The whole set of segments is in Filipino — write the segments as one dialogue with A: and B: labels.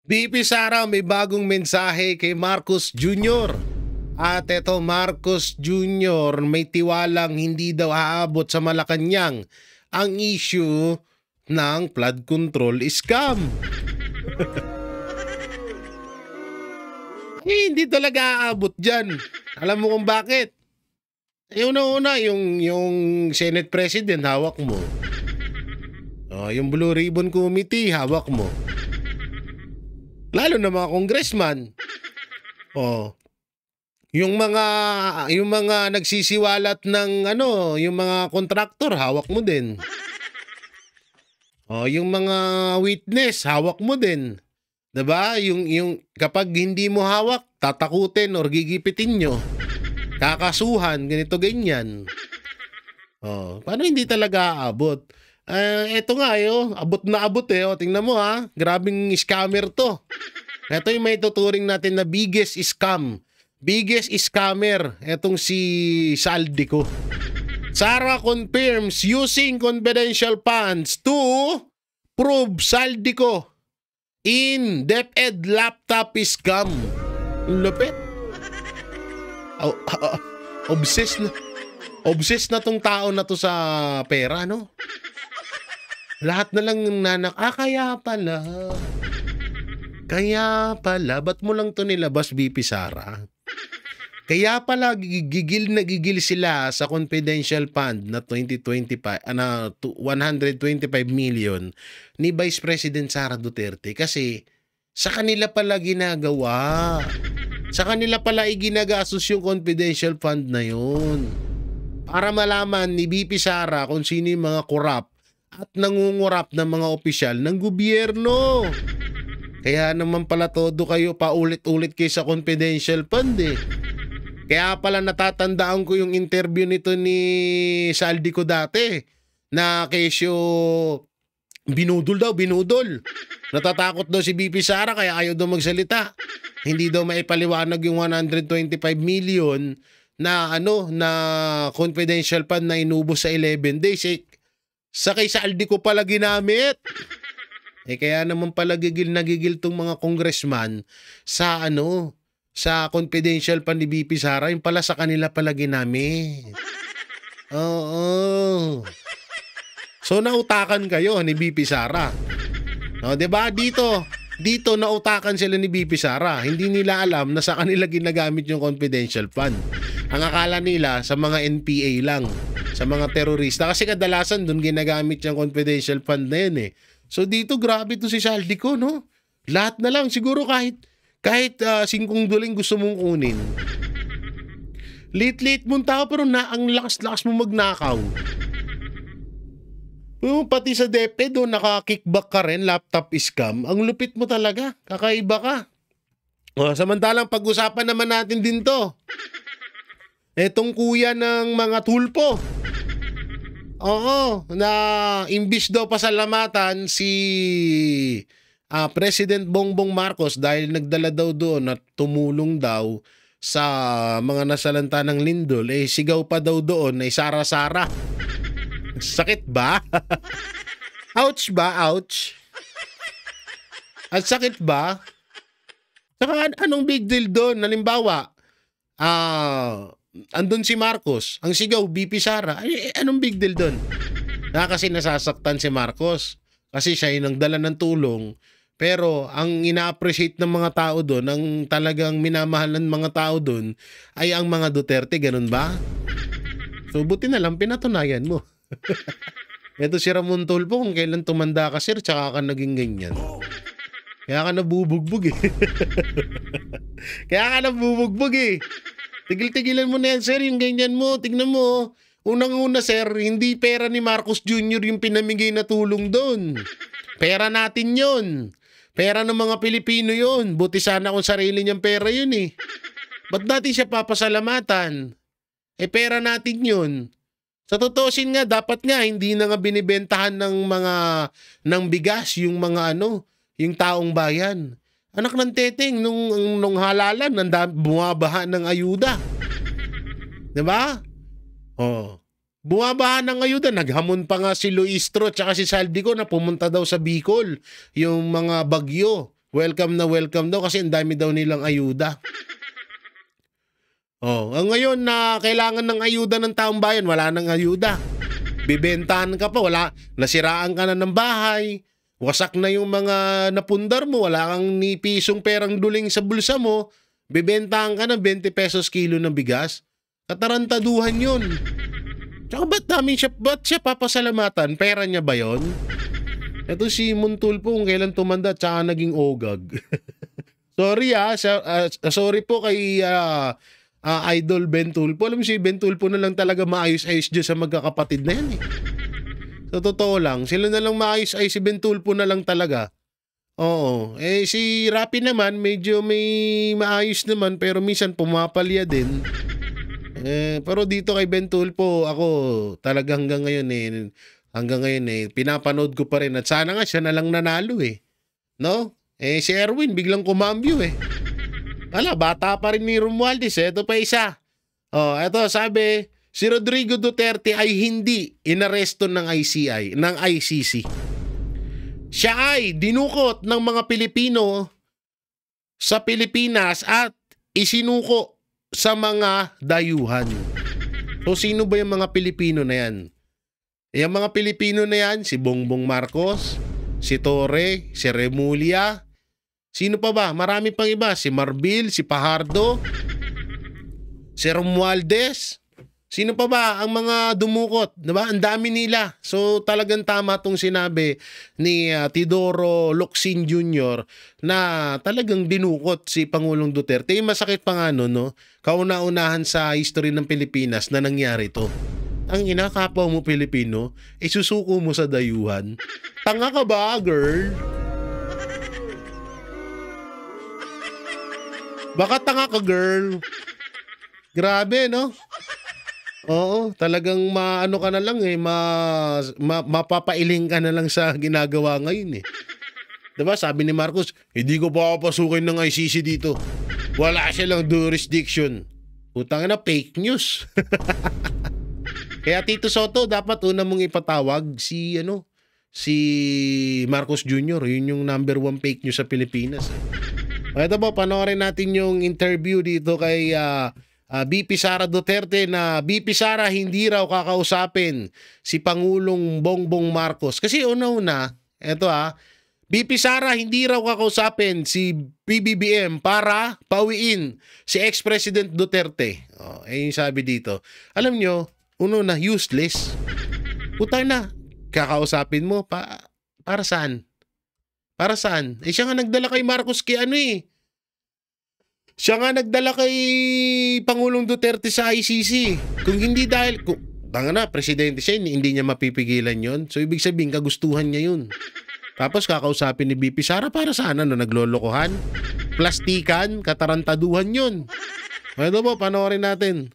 A: BP Sara may bagong mensahe kay Marcos Jr. At eto, Marcos Jr. may tiwalang hindi daw aabot sa Malacanang ang issue ng flood control scam. Hindi talaga aabot dyan. Alam mo kung bakit? Una-una, yung Senate President, hawak mo. Yung Blue Ribbon Committee, hawak mo. Lalo na mga congressman. Yung mga nagsisiwalat ng yung mga kontraktor, hawak mo din. Yung mga witness, hawak mo din. 'Di ba? Yung kapag hindi mo hawak, tatakutin or gigipitin nyo. Kakasuhan, ganito ganyan. Paano hindi talaga aabot? Eto nga abot na abot tingnan mo grabing scammer to. Ito yung may tuturing natin na biggest scam. Biggest scammer, etong si Saldico. Sara confirms using confidential funds to prove Saldico in DepEd laptop scam. Lupit. Obsessed na tong tao na to sa pera, no? Lahat na lang kaya pala, ba't mo lang to nilabas, BP Sara? Kaya pala gigil sila sa confidential fund na 125 million ni Vice President Sara Duterte kasi sa kanila pala ginagawa. Sa kanila pala iginagastos yung confidential fund na yun. Para malaman ni BP Sara kung sino yung mga korap at nangungurap ng mga opisyal ng gobyerno. Kaya naman pala todo kayo paulit-ulit kayo sa confidential fund Kaya pala natatandaan ko yung interview nito ni Saldico dati na kesyo binudol. Natatakot daw si BP Sara kaya ayaw daw magsalita. Hindi daw maipaliwanag yung 125 million na confidential fund na inubos sa 11 days. Sa kay Saldico pala ginamit. Kaya naman pala gigil tong mga congressman sa sa confidential fund ni BP Sara, yung pala sa kanila pala ginamit. Oo. So nautakan kayo ni BP Sara. 'Di ba dito nautakan sila ni BP Sara. Hindi nila alam na sa kanila ginagamit yung confidential fund. Ang akala nila sa mga NPA lang, sa mga terorista kasi kadalasan doon ginagamit yung confidential fund na yun So dito grabe to si Saldico, no? Lahat na lang siguro kahit 5 duling gusto mong kunin. Late mong tao pero ang lakas-lakas mo magnakaw. Pati sa DepEd naka-kickback ka rin, laptop scam. Ang lupit mo talaga, kakaiba ka. Samantalang pag-usapan naman natin din to. Etong kuya ng mga tulpo. Na imbis daw pasalamatan si President Bongbong Marcos dahil nagdala daw doon at tumulong daw sa mga nasalanta ng lindol, sigaw pa daw doon Sara-Sara. Sakit ba? Ouch ba? Ouch. At sakit ba? Saka anong big deal doon? Halimbawa, andun si Marcos, ang sigaw, BP Sara. Anong big deal doon? Kasi nasasaktan si Marcos. Kasi siya yung nagdala ng tulong. Pero ang ina-appreciate ng mga tao doon, ang talagang minamahal ng mga tao doon, ay ang mga Duterte, ganun ba? So buti na lang pinatunayan mo. Ito si Ramon Tulfo, kung kailan tumanda ka sir, tsaka ka naging ganyan. Kaya ka nabubugbog Tigil-tigilan mo na yan sir, yung ganyan mo. Tignan mo, unang-una sir, hindi pera ni Marcos Jr. yung pinamigay na tulong doon. Pera natin yon. Pera ng mga Pilipino yon. Buti sana kung sarili niyang pera yun Ba't natin siya papasalamatan? Pera natin yun. Sa totoosin nga, dapat nga hindi na nga binibentahan ng bigas yung mga yung taong bayan. Anak ng teteng, nung halalan, bumabaha ng ayuda. 'Di ba? Bumabaha ng ayuda. Naghamon pa nga si Luistro at si Saldico na pumunta daw sa Bicol. Yung mga bagyo. welcome daw kasi ang dami daw nilang ayuda. Ngayon na kailangan ng ayuda ng taong bayan, wala nang ayuda. Bibentahan ka pa, nasiraan ka na ng bahay, wasak na yung mga napundar mo, wala kang ni pisong perang duling sa bulsa mo, bibentahan ka ng 20 pesos kilo ng bigas. Katarantaduhan yun. Tsaka ba't siya papasalamatan? Pera niya ba yun? Ito si Montulpo kung kailan tumanda tsaka naging ogag. Sorry sorry po kay Idol Ben Tulpo. Alam mo si Ben Tulpo na lang talaga maayos-ayos dyan sa magkakapatid na yan eh. Sa totoo lang, sila na lang maayos-ayos, si Ben Tulpo na lang talaga. Oo. Si Rapi naman, medyo may maayos naman pero minsan pumapalya din. Pero dito kay Ben Tulpo, ako talaga hanggang ngayon pinapanood ko pa rin at sana nga siya na lang nanalo eh. No? Si Erwin biglang kumambyo eh. Wala, bata pa rin ni Romualdez. Ito pa isa. Ito sabi, si Rodrigo Duterte ay hindi inaresto ng ICC. Siya ay dinukot ng mga Pilipino sa Pilipinas at isinuko sa mga dayuhan. So sino ba yung mga Pilipino na yan? Yung mga Pilipino na yan, si Bongbong Marcos, si Torre, si Remulla, sino pa ba? Marami pang iba. Si Marbil, si Pajardo, si Romualdez. Sino pa ba ang mga dumukot? Diba? Ang dami nila. So talagang tama itong sinabi ni Teodoro Locsin Jr. na talagang dinukot si Pangulong Duterte. Masakit pa nga no? Kauna-unahan sa history ng Pilipinas na nangyari to. Ang kapwa mo Pilipino, susuko mo sa dayuhan. Tanga ka ba, girl? Baka tanga ka, girl. Grabe, no? Oo, talagang maano ka na lang mapapailing ka na lang sa ginagawa ngayon eh. Diba? Sabi ni Marcos, hindi ko papapasukin ng ICC dito. Wala silang jurisdiction. Utang na fake news. Kaya Tito Soto, dapat una mong ipatawag si Marcos Jr. Yun yung #1 fake news sa Pilipinas. Ito po, panoorin natin yung interview dito kay BP Sara Duterte na BP Sara hindi raw kakausapin si Pangulong Bongbong Marcos. Kasi una-una, BP Sara hindi raw kakausapin si PBBM para pauwiin si ex-president Duterte. Yung sabi dito. Alam nyo, na useless. Puta na, kakausapin mo para saan? Para saan? Siya nga nagdala kay Marcos Siya nga nagdala kay Pangulong Duterte sa ICC. Kung hindi dahil, presidente siya, hindi niya mapipigilan yon. So, ibig sabihin, kagustuhan niya yun. Tapos, kakausapin ni BP Sara para saan? Naglolokohan? Plastikan? Katarantaduhan yun. Ito po, panoorin natin.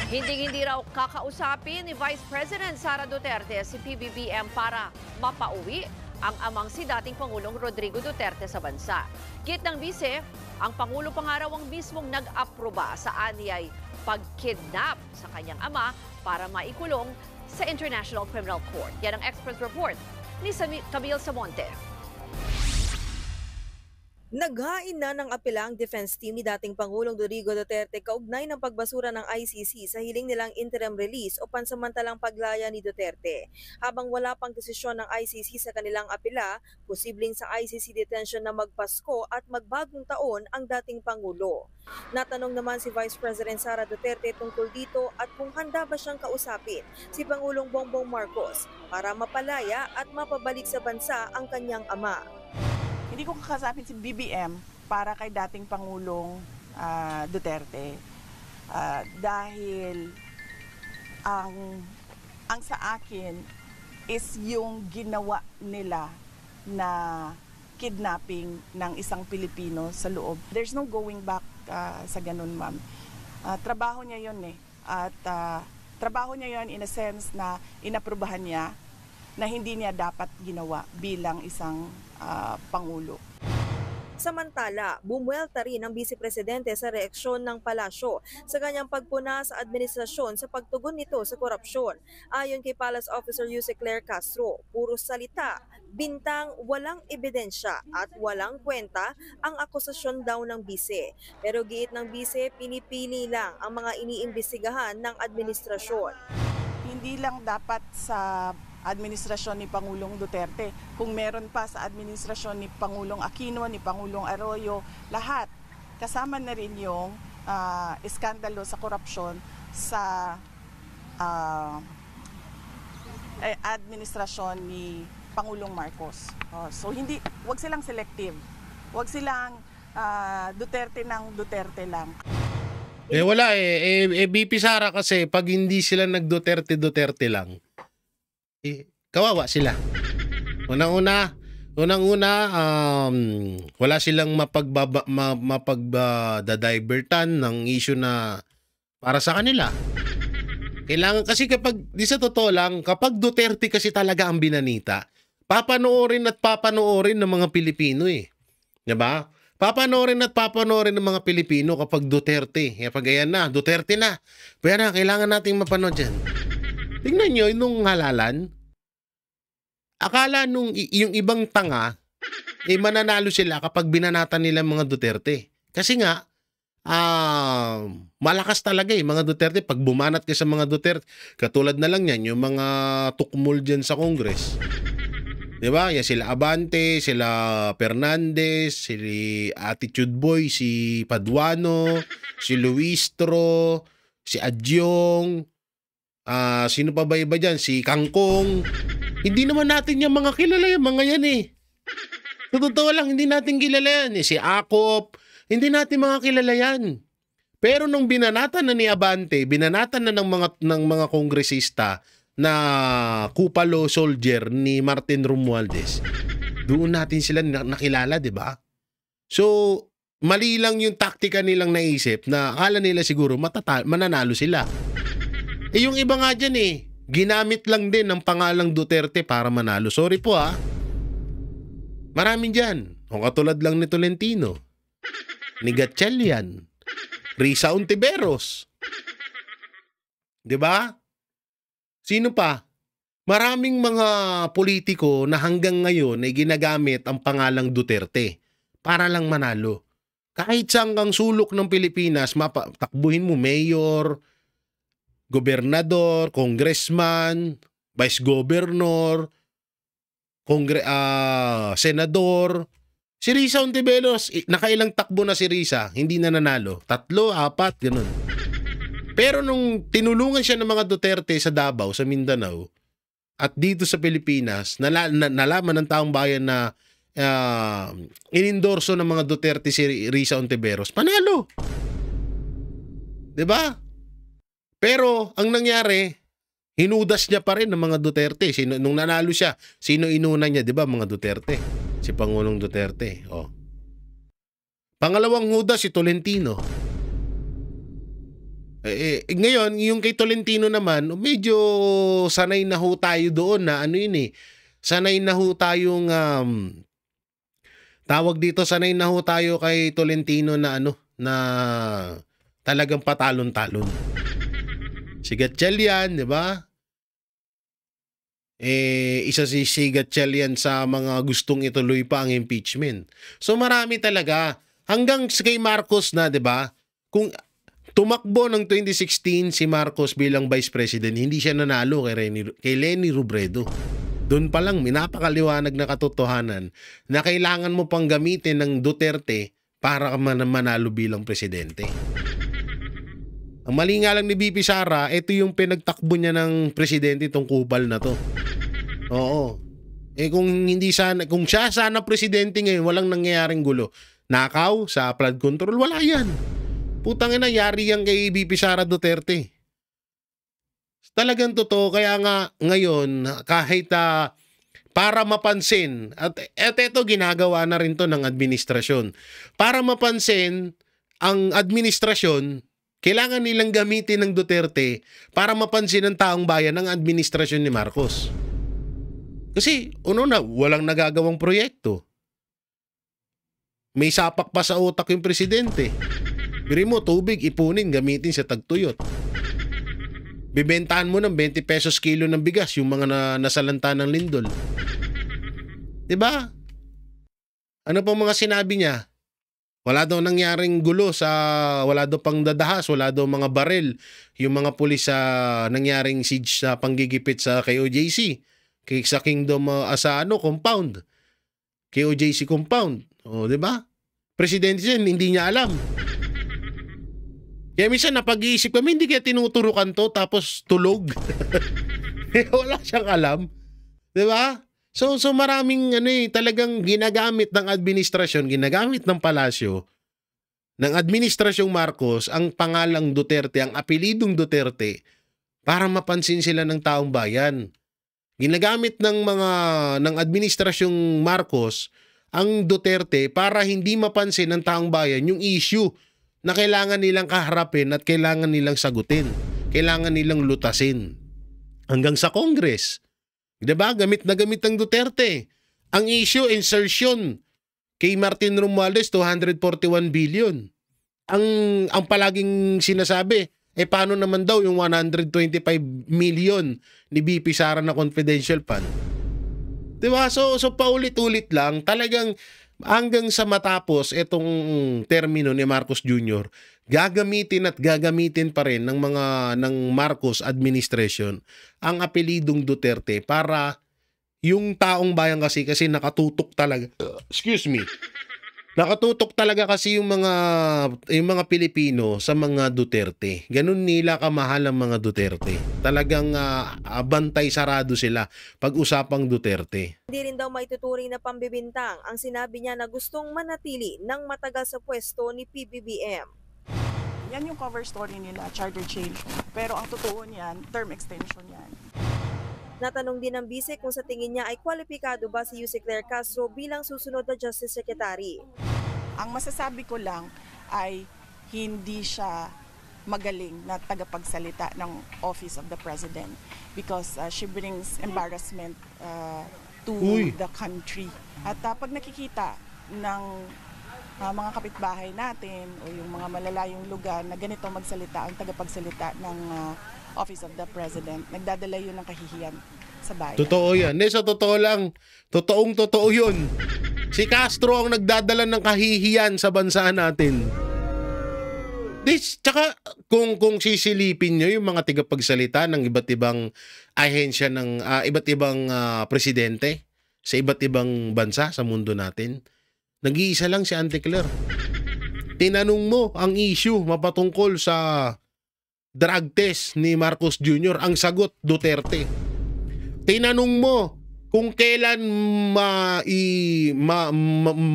B: Hindi raw kakausapin ni Vice President Sara Duterte si PBBM para mapauwi ang amang si dating Pangulong Rodrigo Duterte sa bansa. Git ng bise, ang Pangulo pa nga raw ang mismong nag-aproba sa anyay pagkidnap sa kanyang ama para maikulong sa International Criminal Court. Yan ang Express Report ni Camille Samonte.
C: Naghain na ng apela ang defense team ni dating Pangulong Rodrigo Duterte kaugnay ng pagbasura ng ICC sa hiling nilang interim release o pansamantalang paglaya ni Duterte. Habang wala pang desisyon ng ICC sa kanilang apela, posibleng sa ICC detention na magpasko at magbagong taon ang dating Pangulo. Natanong naman si Vice President Sara Duterte tungkol dito at kung handa ba siyang kausapin si Pangulong Bongbong Marcos para mapalaya at mapabalik sa bansa ang kanyang ama.
D: Hindi ko kakasapin si BBM para kay dating Pangulong Duterte dahil ang sa akin is yung ginawa nila na kidnapping ng isang Pilipino sa loob. There's no going back sa ganun, ma'am. Trabaho niya yun at trabaho niya yun in a sense na inaprubahan niya na hindi niya dapat ginawa bilang isang Pangulo.
C: Samantala, bumuelta rin ang Vice Presidente sa reaksyon ng palasyo sa kanyang pagpuna sa administrasyon sa pagtugon nito sa korupsyon. Ayon kay Palace Officer Yuse Claire Castro, puro salita, bintang walang ebidensya at walang kwenta ang akusasyon daw ng bise. Pero giit ng bise, pinipili lang ang mga iniimbestigahan ng administrasyon.
D: Hindi lang dapat sa administrasyon ni Pangulong Duterte. Kung meron pa sa administrasyon ni Pangulong Aquino, ni Pangulong Arroyo, lahat. Kasama na rin yung iskandalo sa korupsyon sa administrasyon ni Pangulong Marcos. So wag silang selective. Wag silang Duterte ng Duterte lang.
A: Wala BP Sara kasi pag hindi sila nag-Duterte lang, kawawa sila. Unang-una, wala silang mapagdadivertan ng issue na para sa kanila. Kailangan kasi kapag, di sa totoo lang, kapag Duterte kasi talaga ang binanita, papanoorin at papanoorin ng mga Pilipino eh. Diba? Papanoorin at papanoorin ng mga Pilipino kapag Duterte. Kapag ayan na, Duterte na. Pero na, kailangan nating mapanood dyan. Tingnan nyo, nung halalan, akala nung yung ibang tanga, mananalo sila kapag binanatan nila mga Duterte. Kasi nga, malakas talaga mga Duterte. Pag bumanat ka sa mga Duterte, katulad na lang yan, yung mga tukmol dyan sa Congress. Diba? Yan sila Abante, sila Fernandez, si Attitude Boy, si Paduano, si Luistro, si Adyong, sino pa ba iba dyan? Si Kangkong. Hindi naman natin yung mga kilala yung mga yan eh. Sa totoo lang, hindi natin kilala yan eh. Si Akop, hindi natin mga kilala yan. Pero nung binanatan na ni Abante, binanatan na ng mga kongresista na Kupalo soldier ni Martin Romualdez, doon natin sila nakilala, di ba? So, mali lang yung taktika nilang naisip na akala nila siguro mananalo sila. Yung iba nga dyan ginamit lang din ang pangalang Duterte para manalo. Sorry po maraming dyan. O katulad lang ni Tolentino, ni Gatchalian, Risa Ontiveros. Di ba? Sino pa? Maraming mga politiko na hanggang ngayon ay ginagamit ang pangalang Duterte para lang manalo. Kahit saan kang sulok ng Pilipinas, takbuhin mo mayor, gobernador, congressman, vice governor, senador. Si Risa Ontiveros, nakailang takbo na si Risa, hindi na nanalo. 3, 4, ganun. Pero nung tinulungan siya ng mga Duterte sa Davao, sa Mindanao, at dito sa Pilipinas, nalaman ng taong bayan na inendorso ng mga Duterte si Risa Ontiveros, panalo. 'Di ba? Pero ang nangyari, hinudas niya pa rin ng mga Duterte. Nung nanalo siya, sino inuna niya, 'di ba, mga Duterte? Si Pangulong Duterte. Pangalawang hudas si Tolentino. Ngayon, yung kay Tolentino naman, medyo sanay na ho tayo doon na sanay na ho tayong tawag dito, sanay na ho tayo kay Tolentino na na talagang patalon-talon. Si Gatchalian, di ba? Isa si Gatchalian sa mga gustong ituloy pa ang impeachment. So marami talaga. Hanggang kay Marcos na, di ba? Kung tumakbo ng 2016 si Marcos bilang Vice President, hindi siya nanalo kay Leni Robredo. Doon pa lang, napakaliwanag na katotohanan na kailangan mo pang gamitin ng Duterte para manalo bilang presidente. Ang mali nga lang ni BP Sara, ito yung pinagtakbo niya ng presidente, itong kupal na to. Oo. Kung siya sana presidente ngayon, walang nangyayaring gulo. Nakaw sa flood control, wala yan. Putang ina, yari yan kay BP Sara Duterte. Talagang totoo, kaya nga ngayon, kahit para mapansin, at ito ginagawa na rin to ng administrasyon. Para mapansin ang administrasyon, kailangan nilang gamitin ng Duterte para mapansin ng taong bayan ang administrasyon ni Marcos. Kasi, walang nagagawang proyekto. May sapak pa sa utak yung presidente. Biri mo, tubig, ipunin, gamitin sa tagtuyot. Bibentahan mo ng 20 pesos kilo ng bigas yung mga nasalanta ng lindol. Diba? Ano pang mga sinabi niya? Wala daw nangyaring gulo wala daw pang dadahas, wala daw mga barel, yung mga pulis sa nangyaring siege sa panggigipit sa KOJC, sa Kingdom compound. KOJC compound. O, di ba? Presidente yan, hindi niya alam. Kaya minsan napag-iisip kami, hindi kaya tinuturukan to tapos tulog. Wala siyang alam. Di ba? So maraming talagang ginagamit ng administrasyon, ginagamit ng palasyo, ng administrasyong Marcos, ang pangalang Duterte, ang apelidong Duterte, para mapansin sila ng taong bayan. Ginagamit ng administrasyong Marcos ang Duterte para hindi mapansin ng taong bayan yung issue na kailangan nilang kaharapin at kailangan nilang sagutin, kailangan nilang lutasin. Hanggang sa Congress. Diba? Gamit na gamit ng Duterte. Ang issue, insertion kay Martin Romualdez, 241 billion. Ang palaging sinasabi, paano naman daw yung 125 million ni BP Sara na confidential fund? Diba? So paulit-ulit lang, talagang hanggang sa matapos itong termino ni Marcos Jr., gagamitin pa rin ng Marcos administration ang apelidong Duterte para yung taong bayan kasi nakatutok talaga. Nakatutok talaga kasi yung mga Pilipino sa mga Duterte. Ganun nila kamahal ang mga Duterte. Talagang bantay sarado sila pag usapang Duterte.
C: Hindi rin daw maituturing na pambibintang ang sinabi niya na gustong manatili ng matagal sa pwesto ni PBBM.
D: Yan yung cover story nila, charter change. Pero ang totoo niyan, term extension yan.
C: Natanong din ng bise kung sa tingin niya ay kwalipikado ba si Yusek Claire Castro bilang susunod na Justice Secretary.
D: Ang masasabi ko lang ay hindi siya magaling na tagapagsalita ng Office of the President because she brings embarrassment to the country. At pag nakikita ng mga kapitbahay natin o yung mga malalayong lugar na ganito magsalita ang tagapagsalita ng Office of the President, nagdadala yun ng kahihiyan sa bayan.
A: Totoo yan. Sa totoo lang, totoo yun. Si Castro ang nagdadala ng kahihiyan sa bansa natin. Tsaka kung sisilipin nyo yung mga tagapagsalita ng iba't ibang ahensya ng iba't ibang presidente sa iba't ibang bansa sa mundo natin, nag-iisa lang si Auntie Claire. Tinanong mo ang issue mapatungkol sa drug test ni Marcos Jr. Ang sagot, Duterte. Tinanong mo kung kailan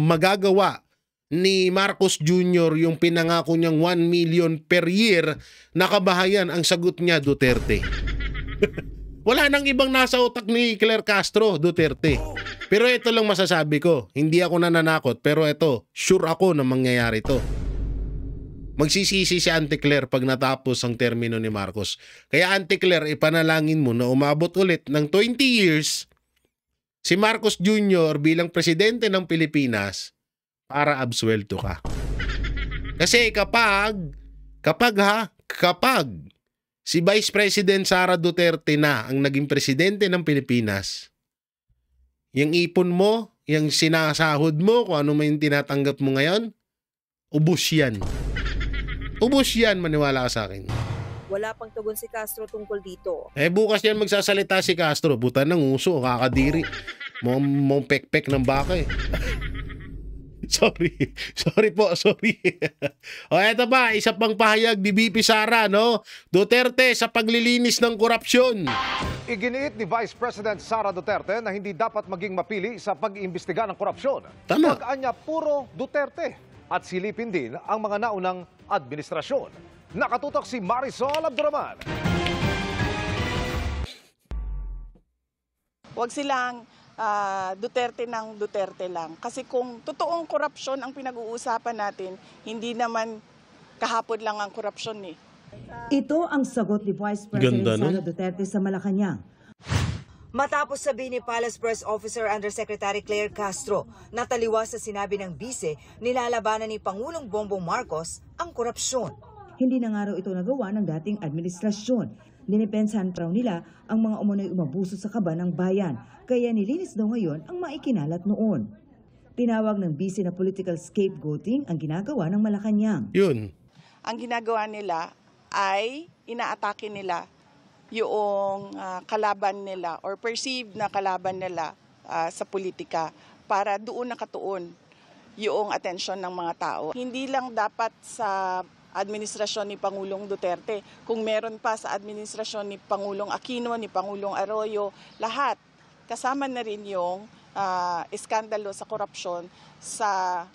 A: magagawa ni Marcos Jr. yung pinangako niyang 1 million per year na kabahayan. Ang sagot niya, Duterte. Wala nang ibang nasa utak ni Claire Castro, Duterte. Pero ito lang masasabi ko, hindi ako nananakot, pero ito, sure ako na mangyayari to. Magsisisi si Auntie Claire pag natapos ang termino ni Marcos. Kaya Auntie Claire, ipanalangin mo na umabot ulit ng 20 years si Marcos Jr. bilang presidente ng Pilipinas para absuelto ka. Kasi kapag si Vice President Sara Duterte na ang naging presidente ng Pilipinas, yung ipon mo, yung sinasahod mo, kung ano man yung tinatanggap mo ngayon, ubos yan. Ubos yan, maniwala ka sa akin.
C: Wala pang tugon si Castro tungkol dito.
A: Bukas yan magsasalita si Castro, buta ng uso, kakadiri. Mong pek-pek ng baka Sorry po. O eto ba, isa pang pahayag ni BP Sara, no? Duterte sa paglilinis ng korupsyon.
E: Iginiit ni Vice President Sara Duterte na hindi dapat maging mapili sa pag-iimbestiga ng korupsyon.
A: Tama.
E: Pag-anya puro Duterte at silipin din ang mga naunang administrasyon. Nakatutok si Marisol Abduraman.
D: Huwag silang Duterte ng Duterte lang. Kasi kung totoong korupsyon ang pinag-uusapan natin, hindi naman kahapon lang ang korupsyon
F: Ito ang sagot ni Vice President Sara Duterte sa Malacanang. Matapos sabihin ni Palace Press Officer Undersecretary Claire Castro na taliwas sa sinabi ng bise, nilalabanan ni Pangulong Bongbong Marcos ang korupsyon. Hindi na nga raw ito nagawa ng dating administrasyon. Dinipensahan raw nila ang mga umunoy umabuso sa kaba ng bayan, kaya nilinis daw ngayon ang maikinalat noon. Tinawag ng bise na political scapegoating ang ginagawa ng Malacanang.
A: Yun.
D: Ang ginagawa nila ay inaatake nila yung kalaban nila or perceived na kalaban nila sa politika para doon nakatuon yung atensyon ng mga tao. Hindi lang dapat sa administrasyon ni Pangulong Duterte, kung meron pa sa administrasyon ni Pangulong Aquino, ni Pangulong Arroyo, lahat kasama na rin yung iskandalo sa korupsyon sa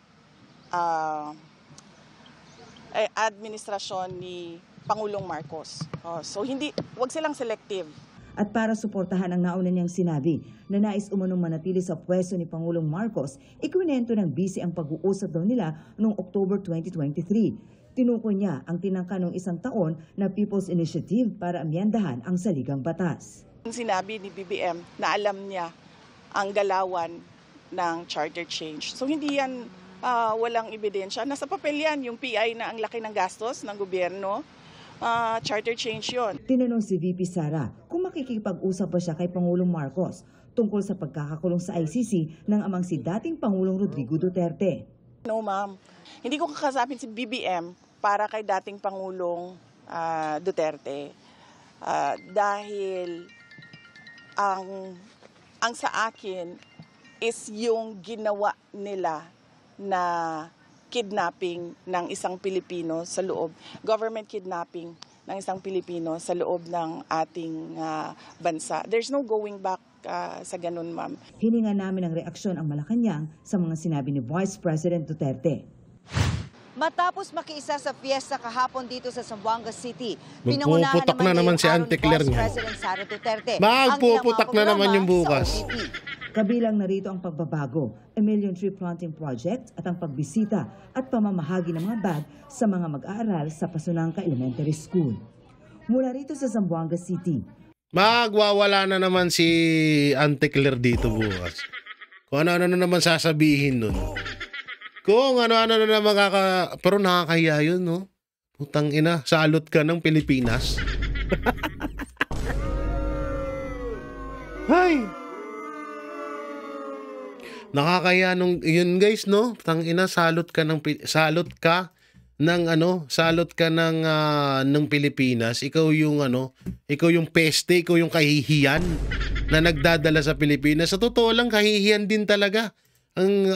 D: administrasyon ni Pangulong Marcos. So wag silang selective.
F: At para suportahan ang nauna niyang sinabi na nais umunong manatili sa pwesto ni Pangulong Marcos, ikwinento ng bise ang pag-uusap daw nila noong October 2023. Tinukoy niya ang tinangka ng 1 taon na People's Initiative para amyendahan ang saligang batas.
D: Sinabi ni BBM na alam niya ang galawan ng charter change. So hindi yan walang ebidensya. Nasa papel yan, yung PI na ang laki ng gastos ng gobyerno. Charter change yon.
F: Tinanong si VP Sara kung makikipag-usap ba siya kay Pangulong Marcos tungkol sa pagkakakulong sa ICC ng amang si dating Pangulong Rodrigo Duterte.
D: No ma'am, hindi ko kakasapin si BBM para kay dating Pangulong Duterte dahil ang sa akin is yung ginawa nila na kidnapping ng isang Pilipino sa loob, government kidnapping ng isang Pilipino sa loob ng ating bansa. There's no going back sa ganun, ma'am.
F: Hininga namin ang reaksyon ang Malacanang sa mga sinabi ni Vice President Duterte.
C: Matapos makiisa sa fiesta kahapon dito sa Zamboanga City,
A: Magpuputak na naman si Auntie Claire
C: Vice
A: niya.
C: President Sara Duterte.
A: Magpuputak na naman yung bukas.
C: Sa OVP.
F: Kabilang narito ang pagbabago, a million tree planting project at ang pagbisita at pamamahagi ng mga bag sa mga mag-aaral sa Pasunangka Elementary School. Mula rito sa Zamboanga City.
A: Magwawala na naman si Auntie Claire dito bukas. Kung ano-ano na naman sasabihin nun. Kung ano-ano na naman pero nakakahiya yun, no? Putang ina, salot ka ng Pilipinas. Hay! Nakakaya nung yun guys, no? Tangina, salot ka ng Pilipinas. Ikaw yung peste, ikaw yung kahihiyan na nagdadala sa Pilipinas. Sa totoo lang, kahihiyan din talaga ang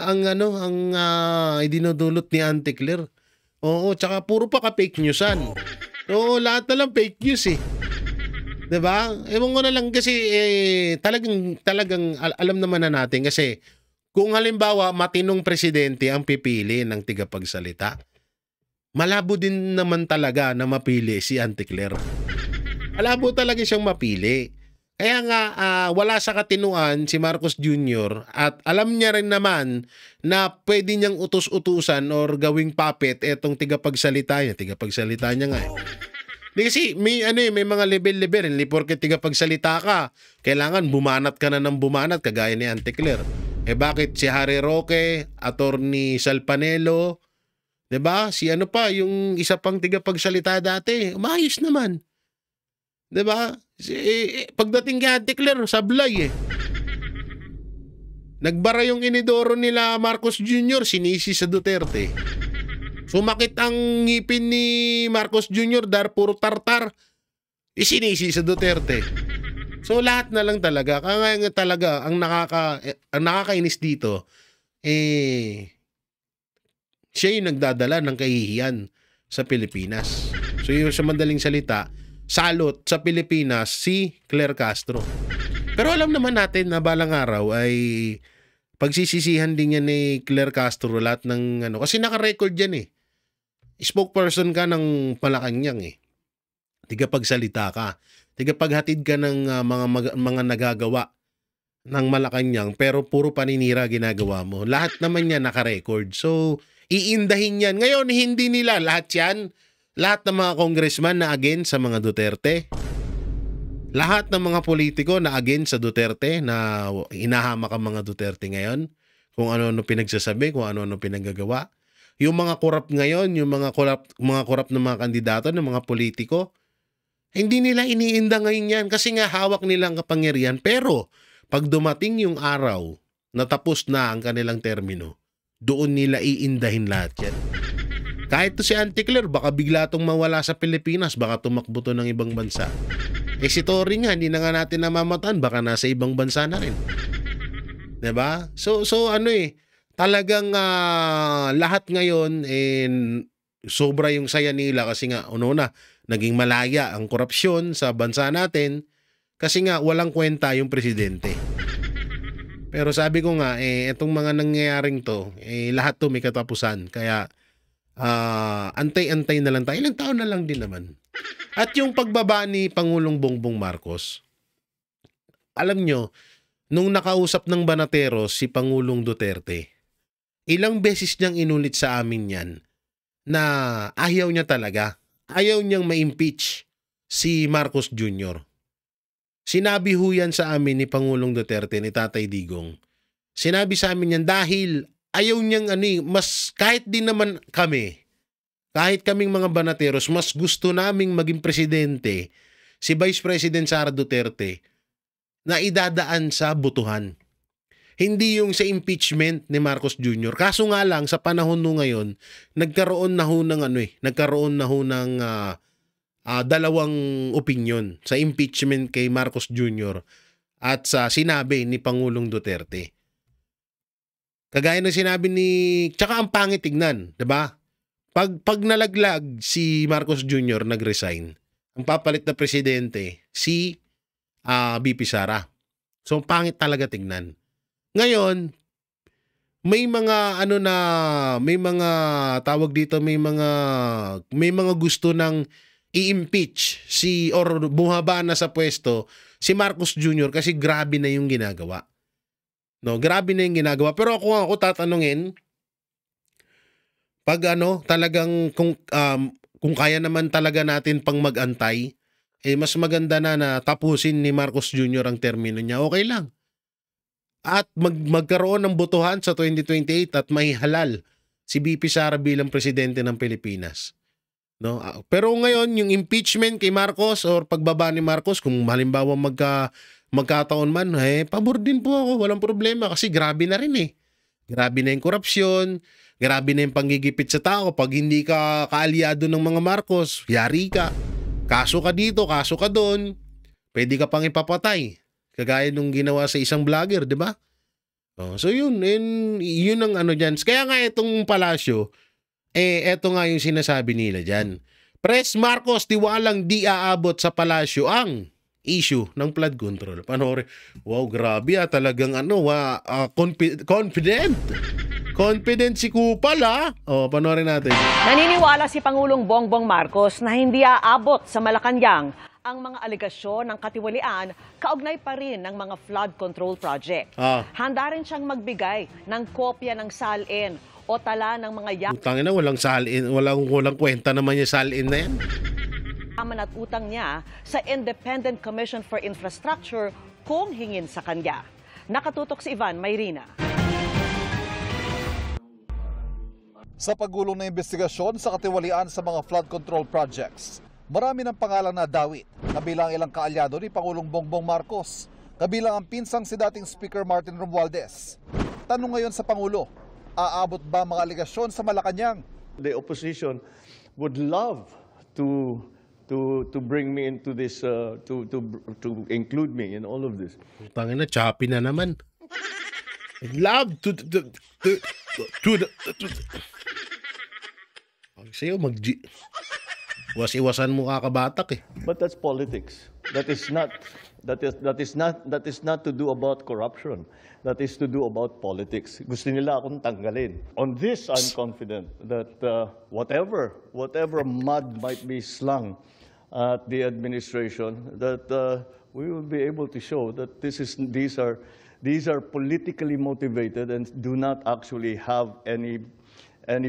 A: dinudulot ni Auntie Claire. Oo, tsaka puro pa ka fake newsan. Oo, lahat na lang fake news eh. 'Di ba? Ewan ko na lang kasi talagang alam naman na natin kasi kung halimbawa matinong presidente ang pipili ng tigapagsalita, malabo din naman talaga na mapili si Auntie Claire. Malabo talaga siyang mapili. Kaya nga wala sa katinuan si Marcos Jr. at alam niya rin naman na pwede niyang utos-utusan or gawing puppet etong tigapagsalita niya. Tigapagsalita niya nga eh. Di kasi may mga level-level. Hindi porke tigapagsalita ka, kailangan bumanat ka na ng bumanat kagaya ni Auntie Claire. Eh bakit si Harry Roque, Attorney Salpanelo, 'di ba? Si yung isa pang tigapagsalita dati, maayos naman. 'Di ba? Pagdating kay Auntie Claire, sablay eh. Nagbara yung inidoro nila Marcos Jr., sinisi sa Duterte. Sumakit ang ngipin ni Marcos Jr., puro tartar, isinisi sa Duterte. So lahat na lang talaga. Kaya nga talaga, ang nakakainis dito, siya yung nagdadala ng kahihiyan sa Pilipinas. So yung sa madaling salita, salot sa Pilipinas si Claire Castro. Pero alam naman natin na balang araw ay pagsisisihan din yan ni Claire Castro lahat ng kasi naka-record yan eh. Spokesperson ka ng Malacanang eh. Tigapagsalita ka. Tigapaghatid ka ng mga nagagawa ng Malacanang pero puro paninira ginagawa mo. Lahat naman yan naka-record. So iindahin yan. Ngayon hindi nila lahat yan. Lahat ng mga congressman na against sa mga Duterte. Lahat ng mga politiko na against sa Duterte, na hinahamak ang mga Duterte ngayon, kung ano-ano pinagsasabi, kung ano-ano pinagagawa. Yung mga korap ngayon, yung mga korap ng mga kandidato, ng mga politiko, hindi nila iniinda ngayon yan kasi nga hawak nilang kapangyarihan. Pero pag dumating yung araw na tapos na ang kanilang termino, doon nila iindahin lahat yan. Kahit to si Auntie Claire, baka bigla itong mawala sa Pilipinas, baka tumakbo to ng ibang bansa. Si Tory nga, hindi na nga natin namamataan, baka nasa ibang bansa na rin. 'Di ba? So talagang lahat ngayon sobra yung saya nila kasi nga una naging malaya ang korupsyon sa bansa natin kasi nga walang kwenta yung presidente. Pero sabi ko nga itong mga nangyayaring to lahat to may katapusan kaya antay-antay na lang tayo. Ilang taon na lang din naman. At yung pagbaba ni Pangulong Bongbong Marcos, alam nyo, nung nakausap ng Banateros si Pangulong Duterte, ilang beses niyang inulit sa amin yan na ayaw niya talaga. Ayaw niyang ma-impeach si Marcos Jr. Sinabi ho yan sa amin ni Pangulong Duterte, ni Tatay Digong. Sinabi sa amin yan dahil ayaw niyang mas kahit din naman kami, kahit kaming mga Banateros, mas gusto naming maging presidente si Vice President Sara Duterte na idadaan sa botohan. Hindi yung sa impeachment ni Marcos Jr. Kaso nga lang, sa panahon no ngayon, nagkaroon na ho ng dalawang opinion sa impeachment kay Marcos Jr. at sa sinabi ni Pangulong Duterte. Kagaya ng sinabi tsaka ang pangit tignan, 'di ba? Pag nalaglag si Marcos Jr. nag-resign, ang papalit na presidente si BP Sara. So pangit talaga tignan. Ngayon, may mga may mga tawag dito, may mga gusto ng i-impeach or bumaba na sa pwesto si Marcos Jr. kasi grabe na yung ginagawa. No, grabe na yung ginagawa. Pero ako tatanungin, pag talagang kung kaya naman talaga natin pang mag-antay, mas maganda na tapusin ni Marcos Jr. ang termino niya. Okay lang. At magkaroon ng botohan sa 2028 at may halal si BP Sara bilang presidente ng Pilipinas. No? Pero ngayon, yung impeachment kay Marcos or pagbaba ni Marcos, kung halimbawa magkataon man, pabor din po ako, walang problema kasi grabe na rin Grabe na yung korupsyon, grabe na yung panggigipit sa tao. Pag hindi ka kaalyado ng mga Marcos, yari ka. Kaso ka dito, kaso ka doon, pwede ka pang ipapatay. Kagaya nung ginawa sa isang vlogger, di ba? So yun ang dyan. Kaya nga itong palasyo, eto nga yung sinasabi nila dyan. Pres Marcos, tiwalang di aabot sa palasyo ang issue ng flood control. Panoorin. Wow, grabe talagang confident. Confident si Kupal panoorin natin.
B: Naniniwala si Pangulong Bongbong Marcos na hindi aabot sa Malacanang ang mga alegasyon ng katiwalian kaugnay pa rin ng mga flood control project. Handa rin siyang magbigay ng kopya ng salin o tala ng mga
A: Utangin na, walang salin, walang kwenta naman yung salin na yan.
B: yaman at utang niya sa Independent Commission for Infrastructure kung hingin sa kanya. Nakatutok si Ivan Mayrina.
E: Sa pagulong na investigasyon sa katiwalian sa mga flood control projects, marami ng pangalan na dawit, kabilang ilang kaalyado ni Pangulong Bongbong Marcos, kabilang ang pinsang si dating Speaker Martin Romualdez. Tanong ngayon sa Pangulo, aabot ba mga aligasyon sa Malacanang?
G: The opposition would love to bring me into this, to include me in all of this.
A: Utangin na, choppy na naman. Love to sa'yo, iwas-iwasan mo kakabatak
G: But that's politics. That is not to do about corruption. That is to do about politics. Gusto nila akong tanggalin. On this, I'm confident that whatever mud might be slung at the administration, that we will be able to show that these are politically motivated and do not actually have any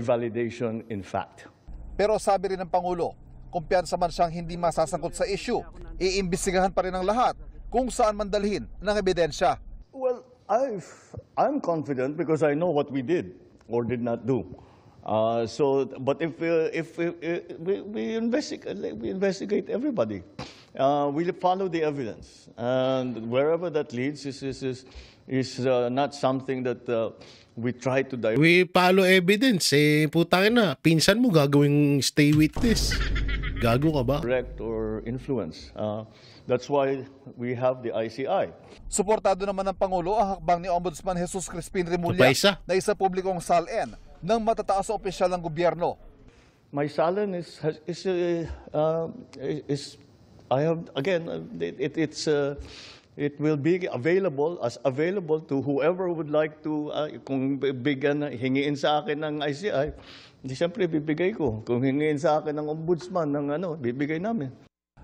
G: validation in fact.
E: Pero sabi rin ng Pangulo, kumpiyansa man siyang hindi masasangkot sa issue, iimbestigahan pa rin ang lahat kung saan man dalhin ng ebidensya.
G: Well, I'm confident because I know what we did or did not do. But if we investigate everybody, we follow the evidence, and wherever that leads is not something that we try to divert.
A: We follow evidence. Putangin na. Pinsan mo gagawing stay witness. Gago ka ba?
G: Direct or influence. That's why we have the ICI.
E: Suportado naman ng Pangulo ang hakbang ni Ombudsman Jesus Crispin Remulla
A: Kapaisa.
E: na isa publikong SALN ng matataas na opisyal ng gobyerno.
G: My salon is I have again it will be available to whoever would like to kung hingiin sa akin ng ICI, hindi siyempre bibigay ko. Kung hingiin sa akin ng ombudsman ng bibigay namin.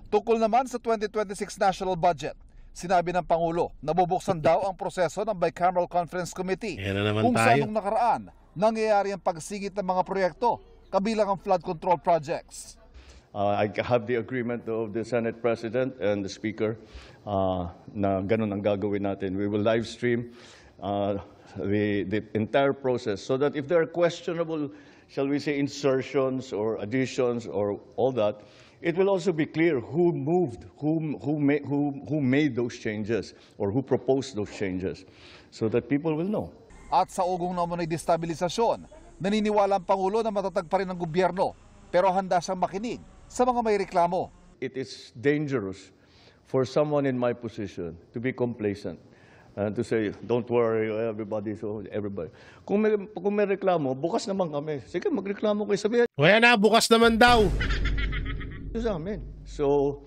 E: Tungkol naman sa 2026 national budget, sinabi ng Pangulo na bubuksan daw ang proseso ng Bicameral Conference Committee
A: Yan na naman
E: kung
A: tayo.
E: saan nung nakaraan nangyayari ang pagsingit ng mga proyekto kabilang ang flood control projects.
G: I have the agreement of the Senate President and the Speaker na ganun ang gagawin natin. We will live stream the entire process so that if there are questionable, shall we say, insertions or additions or all that, it will also be clear who made those changes or who proposed those changes so that people will know.
E: At sa ugong naman ay destabilisasyon, naniniwala ang Pangulo na matatag pa rin ang gobyerno pero handa siyang makinig sa mga may reklamo.
G: It is dangerous for someone in my position to be complacent and to say, don't worry, everybody. Kung may reklamo, bukas naman kami. Sige, magreklamo kayo, sabihin
A: Kaya na, bukas naman daw.
G: sa amin. So,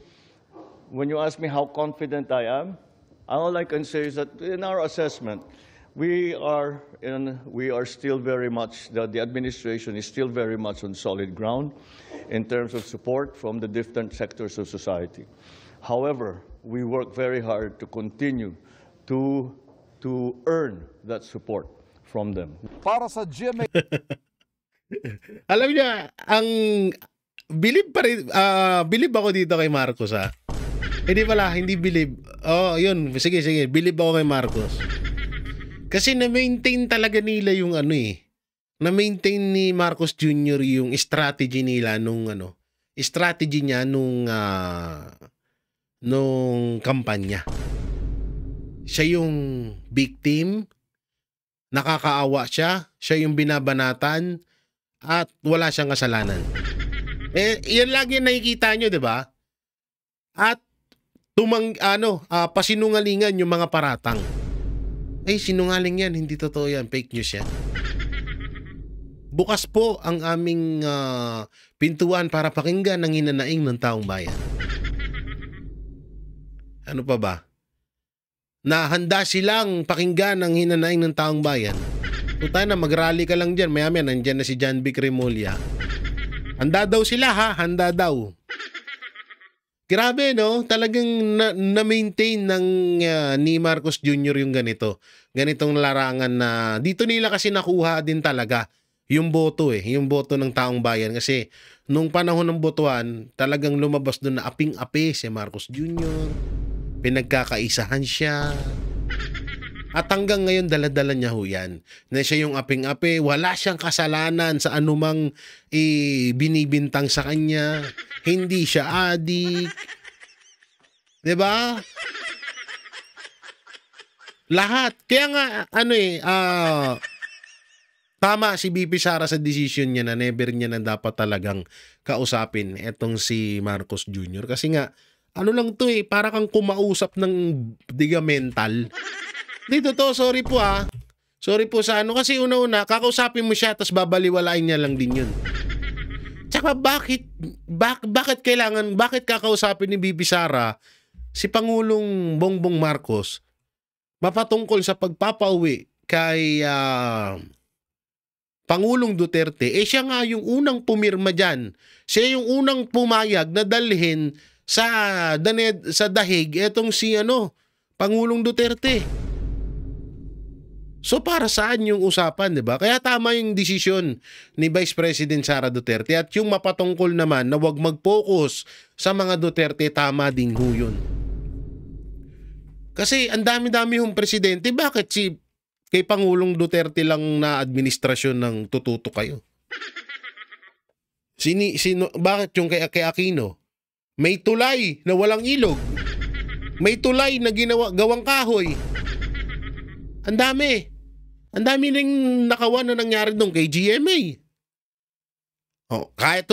G: when you ask me how confident I am, all I can say is that in our assessment, we are still very much, the administration is still very much on solid ground in terms of support from the different sectors of society. However, we work very hard to continue to earn that support from them.
E: Para sa GMA
A: Alam niya, bilib ako dito kay Marcos ha. Hindi bilib. Oh, yun. Sige. Bilib ako kay Marcos. Kasi na-maintain talaga nila yung na-maintain ni Marcos Jr. yung strategy nila nung strategy niya nung kampanya. Siya yung victim, nakakaawa siya yung binabanatan, at wala siyang kasalanan. Yan lagi nakikita nyo, 'di ba? At pasinungalingan yung mga paratang. Sinungaling yan, hindi totoo yan, fake news yan. Bukas po ang aming pintuan para pakinggan ang hinanaing ng taong bayan. Ano pa ba? Na handa silang pakinggan ang hinanaing ng taong bayan. Puta na, mag-rally ka lang dyan. Maya-maya, nandyan na si John Vic Remulla. Handa daw sila ha, handa daw. Grabe no, talagang na-maintain ng ni Marcos Jr. yung ganitong larangan na dito nila kasi nakuha din talaga yung boto yung boto ng taong bayan kasi nung panahon ng botohan talagang lumabas doon na aping-api si Marcos Jr. Pinagkakaisahan siya. At hanggang ngayon dala-dala niya ho yan. Na siya yung aping-api, wala siyang kasalanan sa anumang binibintang sa kanya. Hindi siya adik. 'Di ba? Lahat. Kaya nga tama si BP Sara sa decision niya na never niya na dapat talagang kausapin etong si Marcos Jr. Kasi nga lang to para kang kumausap ng diga mental. Dito to, sorry po Sorry po sa kasi una-una, kakausapin mo siya tapos babaliwalain niya lang din yun. Tsaka bakit kakausapin ni Bibi Sara si Pangulong Bongbong Marcos mapatungkol sa pagpapauwi kay Pangulong Duterte? Siya nga yung unang pumirma dyan. Siya yung unang pumayag na dalhin sa dahig etong si Pangulong Duterte. So para saan yung usapan, di ba? Kaya tama yung desisyon ni Vice President Sara Duterte at yung mapatungkol naman na wag mag-focus sa mga Duterte, tama din ho yun. Kasi ang dami-dami yung presidente, bakit kay Pangulong Duterte lang na administrasyon ng tututo kayo? Bakit yung kay Aquino? May tulay na walang ilog. May tulay na gawang kahoy. Ang dami. Ang dami ring nakawan na nangyari doon kay GMA. Kahit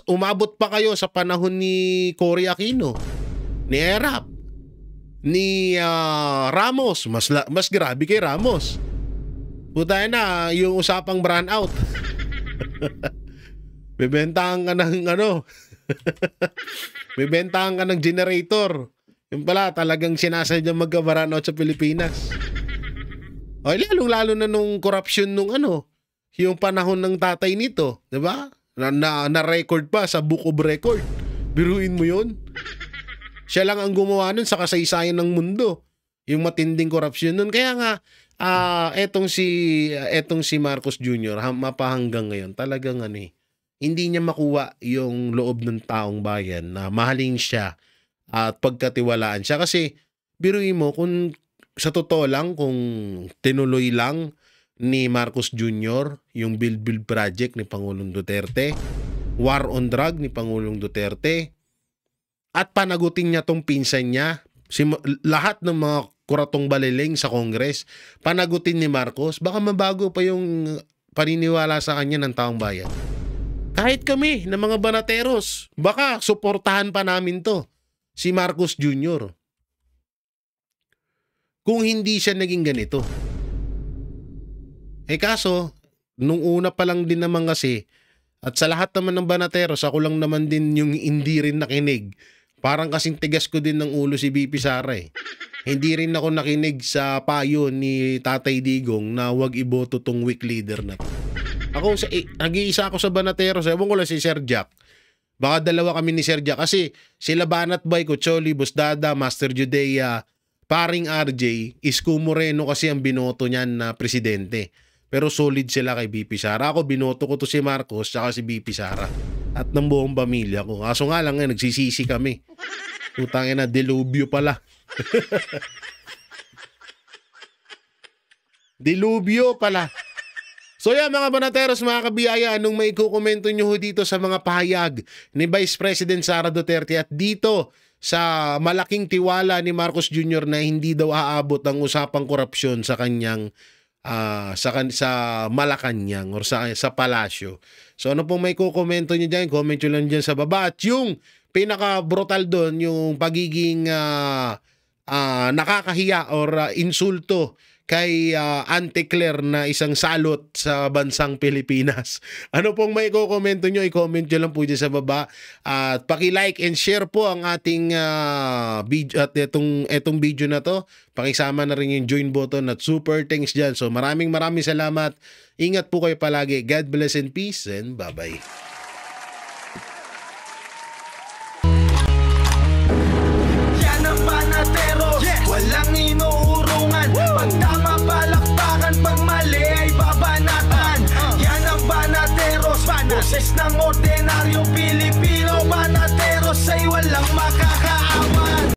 A: umabot pa kayo sa panahon ni Cory Aquino, ni Erap, ni Ramos. Mas grabe kay Ramos. Putay na, yung usapang brand out. Bibentahan ka ng bibentahan ka ng generator. Yung pala, talagang sinasadya magka-brand out sa Pilipinas. Lalong-lalo na nung corruption nung yung panahon ng tatay nito, 'di ba? Na-record pa sa Book of Record. Biruin mo 'yon. Siya lang ang gumawa nun sa kasaysayan ng mundo. Yung matinding corruption nun. Kaya nga etong si Marcos Jr. mapahanggang ngayon, talagang hindi niya makuha yung loob ng taong bayan na mahalin siya at pagkatiwalaan siya. Kasi biruin mo, kung sa totoo lang, kung tinuloy lang ni Marcos Jr. yung Build Project ni Pangulong Duterte, War on Drug ni Pangulong Duterte, at panagutin niya tong pinsan niya, lahat ng mga kuratong baliling sa Congress, panagutin ni Marcos, baka mabago pa yung paniniwala sa kanya ng taong bayan. Kahit kami, ng mga banateros, baka suportahan pa namin to, si Marcos Jr. Kung hindi siya naging ganito. Kaso, nung una pa lang din naman kasi, at sa lahat naman ng banateros, ako lang naman din yung hindi rin nakinig. Parang kasing tigas ko din ng ulo si BP Sara Hindi rin ako nakinig sa payo ni Tatay Digong na wag iboto tong weak leader na to. Nag-iisa ako sa banateros. Ewan ko lang si Sir Jack. Baka dalawa kami ni Sir Jack. Kasi sila Banat Bay, Cocholi, Busdada, Master Judea, Paring RJ, Isko Moreno kasi ang binoto niyan na presidente. Pero solid sila kay BP Sara. Ako, binoto ko to si Marcos tsaka si BP Sara. At ng buong pamilya ko. Kaso nga lang, nagsisisi kami. Utangin na, delubyo pala. Delubyo pala. So yan mga banateros, mga kabiyaya, anong may kukomento nyo dito sa mga pahayag ni Vice President Sara Duterte at dito sa malaking tiwala ni Marcos Jr. na hindi daw aabot ang usapang korupsyon sa kanyang sa Malacanang or sa palasyo. So ano pong may kukomento nyo dyan, comment nyo lang dyan sa baba. At yung pinaka-brutal doon, yung pagiging nakakahiya or insulto kay Auntie Claire na isang salot sa bansang Pilipinas. Ano pong may kukomento nyo, i-comment nyo lang po dyan sa baba. At paki-like and share po ang ating video at etong video na to. Pakisama na rin yung join button at super thanks dyan. So maraming salamat. Ingat po kayo palagi. God bless and peace and bye-bye.
H: Yan ang Banateros, walang inuurungan. Pag tama palakpakan, pag mali ay babanatan. Yan ang Banateros, boses ng ordinaryong Pilipino. Banateros ay walang makakaawan.